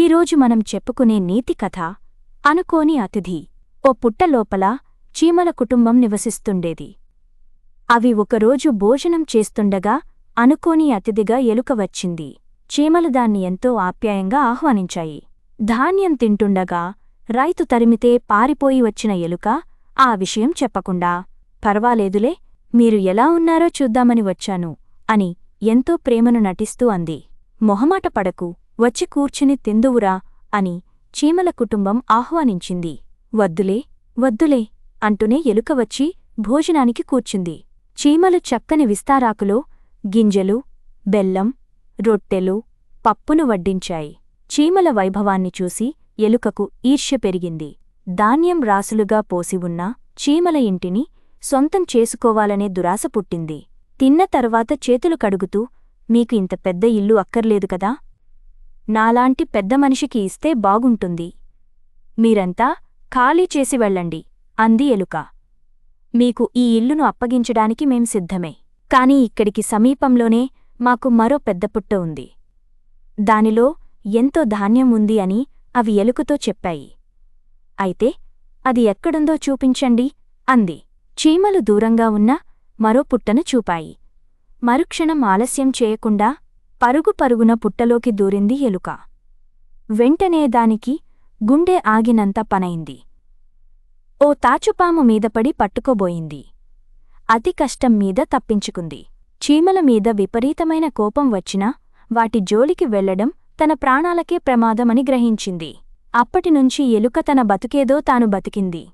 ఈరోజు మనం చెప్పుకునే నీతి కథ అనుకోని అతిథి. ఓ పుట్టలోపల చీమల కుటుంబం నివసిస్తుండేది. అవి ఒకరోజు భోజనం చేస్తుండగా అనుకోని అతిథిగా ఎలుక వచ్చింది. చీమలు దాన్ని ఎంతో ఆప్యాయంగా ఆహ్వానించాయి. ధాన్యం తింటుండగా రైతు తరిమితే పారిపోయి వచ్చిన ఎలుక ఆ విషయం చెప్పకుండా, పర్వాలేదులే, మీరు ఎలా ఉన్నారో చూద్దామని వచ్చాను అని ఎంతో ప్రేమను నటిస్తూ అంది. మొహమాట పడకు, వచ్చి కూర్చుని తిందువురా అని చీమల కుటుంబం ఆహ్వానించింది. వద్దులే వద్దులే అంటూనే ఎలుక వచ్చి భోజనానికి కూర్చుంది. చీమలు చక్కని విస్తారాకులో గింజలు, బెల్లం, రొట్టెలు, పప్పును వడ్డించాయి. చీమల వైభవాన్ని చూసి ఎలుకకు ఈర్ష్య పెరిగింది. ధాన్యం రాసులుగా పోసివున్న చీమల ఇంటిని సొంతం చేసుకోవాలనే దురాశ పుట్టింది. తిన్న తర్వాత చేతులు కడుగుతూ, మీకు ఇంత పెద్ద ఇల్లు అక్కర్లేదు కదా, నాలాంటి పెద్ద మనిషికి ఇస్తే బాగుంటుంది. మీరంతా ఖాళీ చేసి వెళ్ళండి అంది ఎలుక. మీకు ఈ ఇల్లును అప్పగించడానికి మేం సిద్ధమే. కాని ఇక్కడికి సమీపంలోనే మాకు మరో పెద్ద పుట్ట ఉంది. దానిలో ఎంతో ధాన్యం ఉంది అని అవి ఎలుకతో చెప్పాయి. అయితే అది ఎక్కడుందో చూపించండి అంది. చీమలు దూరంగా ఉన్న మరో పుట్టను చూపాయి. మరుక్షణం ఆలస్యం చేయకుండా పరుగున పుట్టలోకి దూరింది ఎలుక. వెంటనే దానికి గుండె ఆగినంత పనైంది. ఓ తాచుపాము మీదపడి పట్టుకోబోయింది. అతి కష్టం మీద తప్పించుకుంది. చీమల మీద విపరీతమైన కోపం వచ్చినా వాటి జోలికి వెళ్లడం తన ప్రాణాలకే ప్రమాదమని గ్రహించింది. అప్పటినుంచి ఎలుక తన బతుకేదో తాను బతికింది.